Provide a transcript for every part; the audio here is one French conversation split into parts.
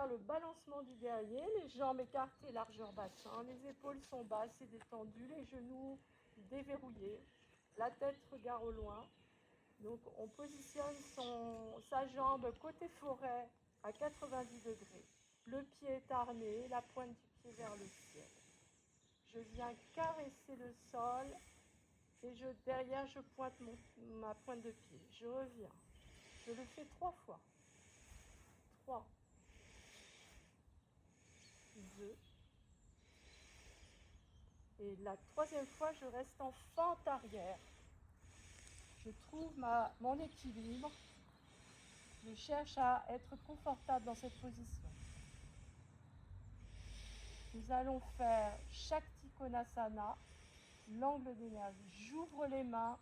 le balancement du guerrier, les jambes écartées, largeur bassin, les épaules sont basses et détendues, les genoux déverrouillés, la tête regarde au loin. Donc on positionne sa jambe côté forêt à 90 degrés. Le pied est armé, la pointe du pied vers le ciel. Je viens caresser le sol et derrière je pointe ma pointe de pied. Je reviens. Je le fais 3 fois. 3, 2. Et la 3e fois, je reste en fente arrière. Je trouve mon équilibre. Je cherche à être confortable dans cette position. Nous allons faire Shakti Konasana, l'angle d'énergie. J'ouvre les mains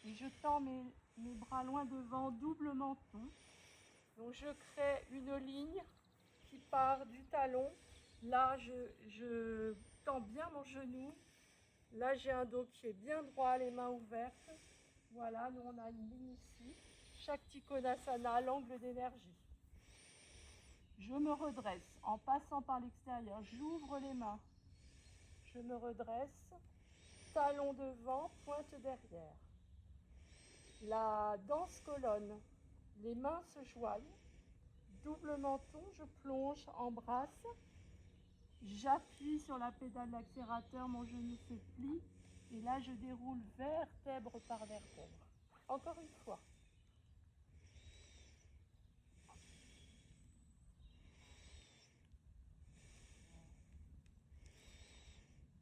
et je tends mes bras loin devant, double menton. Donc je crée une ligne qui part du talon. Là, je tends bien mon genou. Là, j'ai un dos qui est bien droit, les mains ouvertes. Voilà, nous on a une ligne ici. Shakti Konasana, l'angle d'énergie. Je me redresse en passant par l'extérieur. J'ouvre les mains. Je me redresse. Talon devant, pointe derrière. La danse colonne. Les mains se joignent. Double menton, je plonge, embrasse. J'appuie sur la pédale d'accélérateur, mon genou se plie. Et là, je déroule vertèbre par vertèbre. Encore une fois.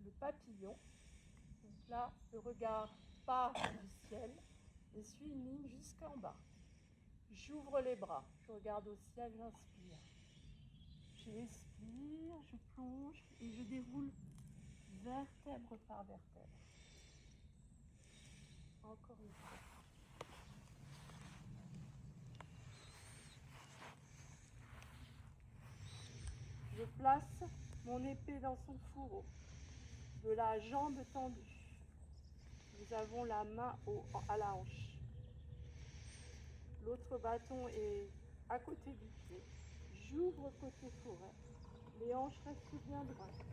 Le papillon. Donc là, le regard part du ciel et suit une ligne jusqu'en bas. J'ouvre les bras, je regarde au ciel, j'inspire. J'expire, je plonge et je déroule vertèbre par vertèbre. Encore une fois. Je place mon épée dans son fourreau, de la jambe tendue. Nous avons la main à la hanche. L'autre bâton est à côté du pied. J'ouvre côté forêt. Les hanches restent bien droites.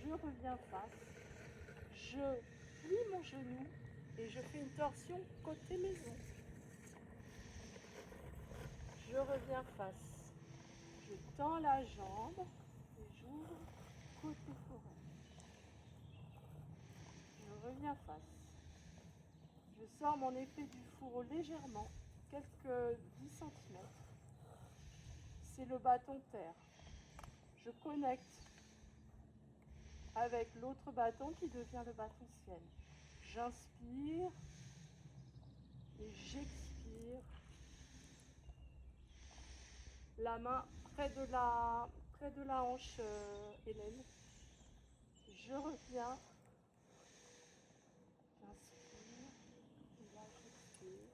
Je reviens face. Je plie mon genou et je fais une torsion côté maison. Je reviens face. Je tends la jambe et j'ouvre côté forêt. Je reviens face. Je sors mon épée du fourreau légèrement, quelques 10 cm. C'est le bâton terre. Je connecte avec l'autre bâton qui devient le bâton ciel. J'inspire et j'expire. La main près de la hanche, Hélène. Je reviens. J'inspire. Et là, j'expire.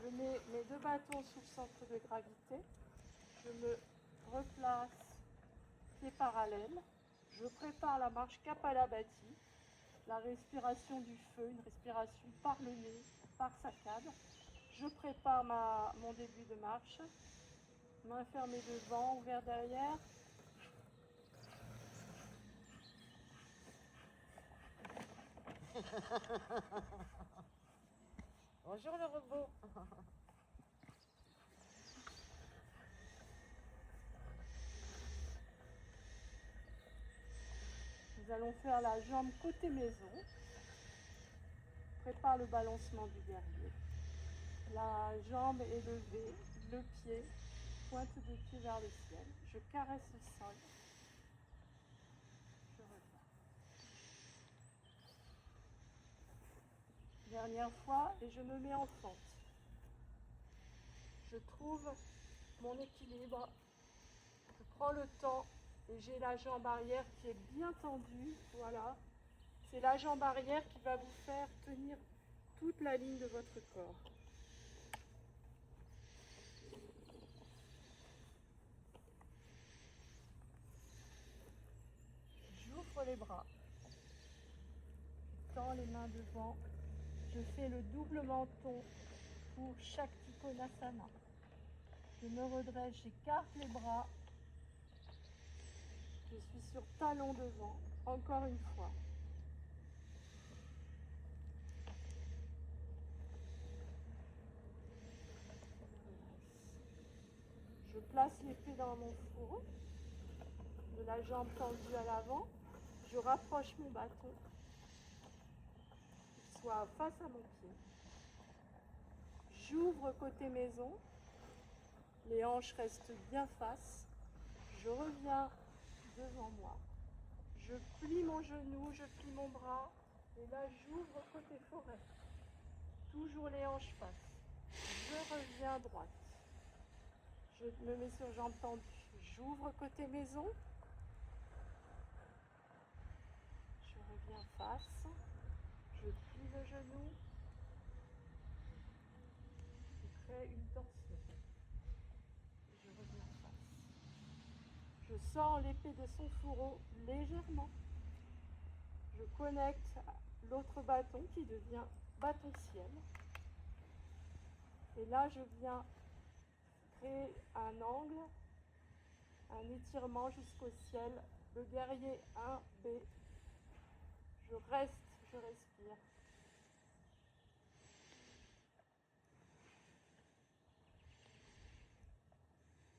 Je mets mes 2 bâtons sous le centre de gravité. Je me replace pieds parallèles. Je prépare la marche Kapalabhati, la respiration du feu, une respiration par le nez, par saccade. Je prépare mon début de marche. Main fermée devant, ouvert derrière. Bonjour le robot. Nous allons faire la jambe côté maison. Prépare le balancement du guerrier. La jambe est levée, le pied, pointe de pied vers le ciel. Je caresse le sol. Je reviens. Dernière fois et je me mets en fente. Je trouve mon équilibre. Je prends le temps et j'ai la jambe arrière qui est bien tendue. Voilà. C'est la jambe arrière qui va vous faire tenir toute la ligne de votre corps. J'ouvre les bras. Je tends les mains devant. Je fais le double menton pour Shakti Konasana. Je me redresse, j'écarte les bras. Je suis sur talon devant, encore une fois. Je place les pieds dans mon fourreau, de la jambe tendue à l'avant. Je rapproche mon bâton, qu'il soit face à mon pied. J'ouvre côté maison, les hanches restent bien face. Je reviens devant moi. Je plie mon genou, je plie mon bras. Et là, j'ouvre côté forêt. Toujours les hanches face. Je reviens à droite. Je me mets sur jambes tendues. J'ouvre côté maison. Je reviens face. Je plie le genou. Je crée une torsion. Je reviens face. Je sors l'épée de son fourreau légèrement. Je connecte l'autre bâton qui devient bâton ciel. Et là, je viens créer un angle, un étirement jusqu'au ciel. Le guerrier 1B. Je reste, je respire.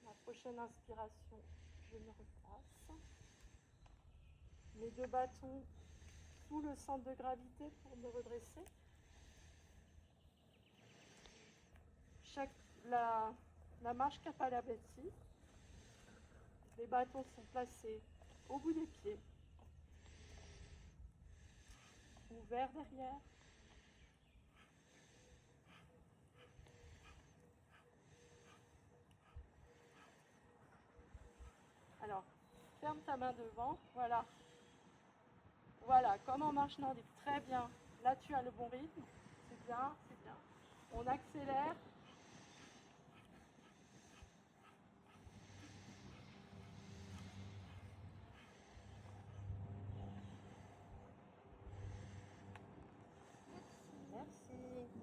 Ma prochaine inspiration, je me replace. Mes deux bâtons sous le centre de gravité pour me redresser. La marche Kapalabhati. Les bâtons sont placés au bout des pieds, ouverts derrière. Alors, ferme ta main devant, voilà. Voilà, comme en marche nordique, très bien. Là, tu as le bon rythme, c'est bien, c'est bien. On accélère.